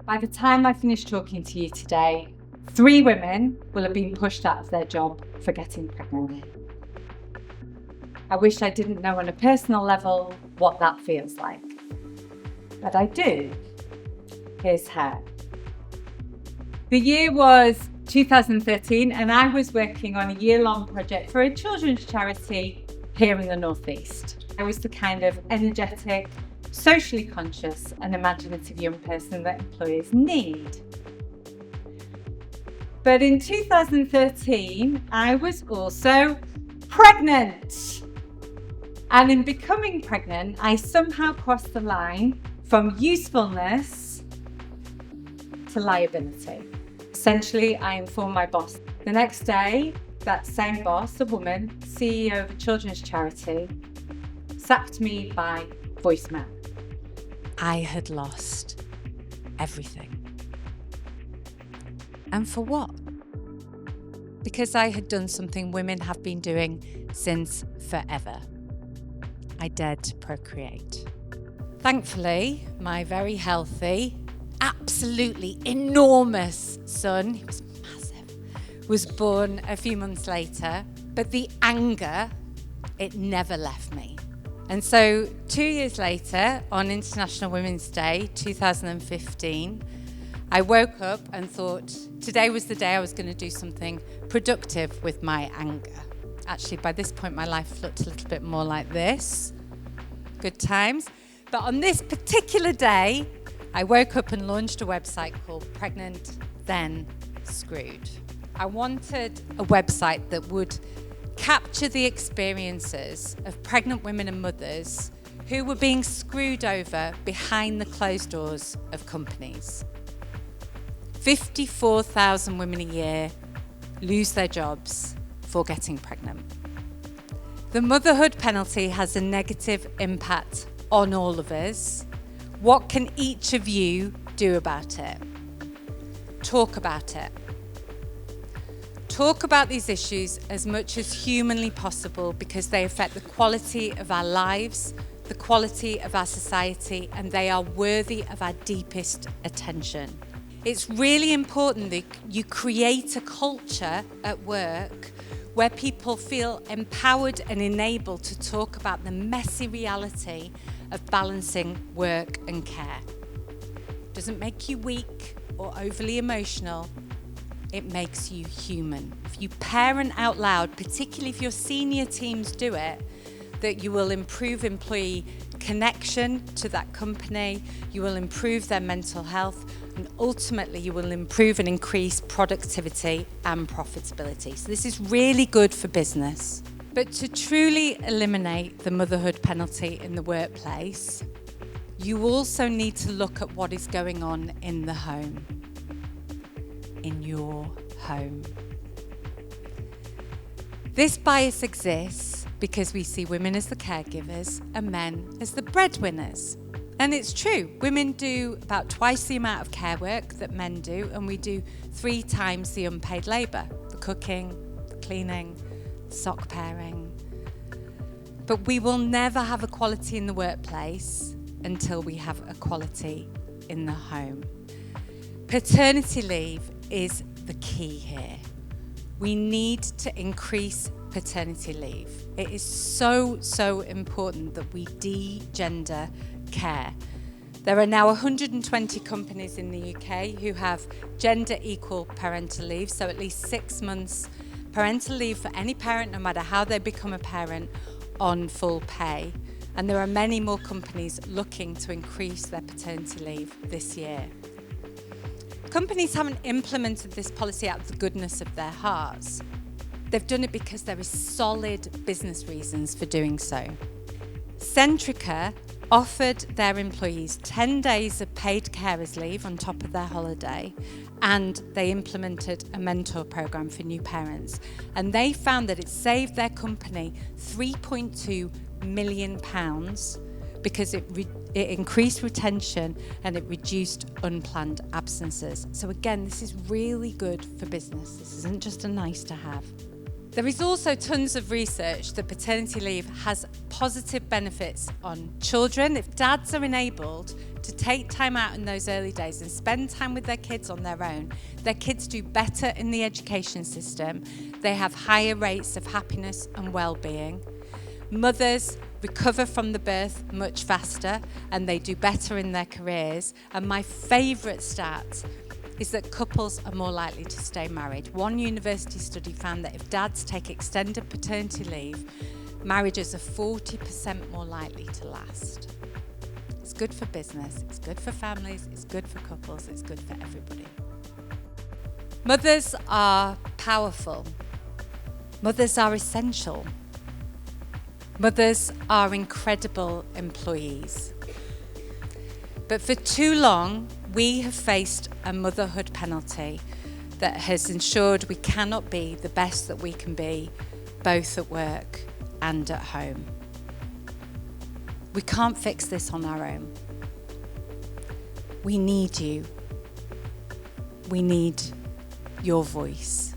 By the time I finish talking to you today, 3 women will have been pushed out of their job for getting pregnant. I wish I didn't know on a personal level what that feels like, but I do. Here's how. The year was 2013 and I was working on a year-long project for a children's charity here in the Northeast. I was the kind of energetic, socially conscious and imaginative young person that employers need. But in 2013, I was also pregnant. And in becoming pregnant, I somehow crossed the line from usefulness to liability. Essentially, I informed my boss. The next day, that same boss, a woman, CEO of a children's charity, sacked me by voicemail. I had lost everything. And for what? Because I had done something women have been doing since forever. I dared to procreate. Thankfully, my very healthy, absolutely enormous son, he was massive, was born a few months later, but the anger, it never left me. And so 2 years later, on International Women's Day 2015, I woke up and thought today was the day I was going to do something productive with my anger. Actually, by this point, my life looked a little bit more like this. Good times. But on this particular day, I woke up and launched a website called Pregnant Then Screwed. I wanted a website that would capture the experiences of pregnant women and mothers who were being screwed over behind the closed doors of companies. 54,000 women a year lose their jobs for getting pregnant. The motherhood penalty has a negative impact on all of us. What can each of you do about it? Talk about it. Talk about these issues as much as humanly possible because they affect the quality of our lives, the quality of our society, and they are worthy of our deepest attention. It's really important that you create a culture at work where people feel empowered and enabled to talk about the messy reality of balancing work and care. It doesn't make you weak or overly emotional. It makes you human. If you parent out loud, particularly if your senior teams do it, that you will improve employee connection to that company, you will improve their mental health, and ultimately you will improve and increase productivity and profitability. So this is really good for business. But to truly eliminate the motherhood penalty in the workplace, you also need to look at what is going on in the home. In your home. This bias exists because we see women as the caregivers and men as the breadwinners. And it's true, women do about twice the amount of care work that men do, and we do 3 times the unpaid labour, the cooking, the cleaning, the sock pairing. But we will never have equality in the workplace until we have equality in the home. Paternity leave is the key here. We need to increase paternity leave. It is so important that we de-gender care. There are now 120 companies in the UK who have gender equal parental leave, so at least 6 months parental leave for any parent, no matter how they become a parent, on full pay. And there are many more companies looking to increase their paternity leave this year. Companies haven't implemented this policy out of the goodness of their hearts. They've done it because there is solid business reasons for doing so. Centrica offered their employees 10 days of paid carers leave on top of their holiday, and they implemented a mentor program for new parents. And they found that it saved their company £3.2 million because it increased retention and it reduced unplanned absences. So again, this is really good for business. This isn't just a nice to have. There is also tons of research that paternity leave has positive benefits on children. If dads are enabled to take time out in those early days and spend time with their kids on their own, their kids do better in the education system. They have higher rates of happiness and well-being. Mothers recover from the birth much faster and they do better in their careers. And my favourite stat is that couples are more likely to stay married. One university study found that if dads take extended paternity leave, marriages are 40% more likely to last. It's good for business, it's good for families, it's good for couples, it's good for everybody. Mothers are powerful. Mothers are essential. Mothers are incredible employees. But for too long, we have faced a motherhood penalty that has ensured we cannot be the best that we can be, both at work and at home. We can't fix this on our own. We need you. We need your voice.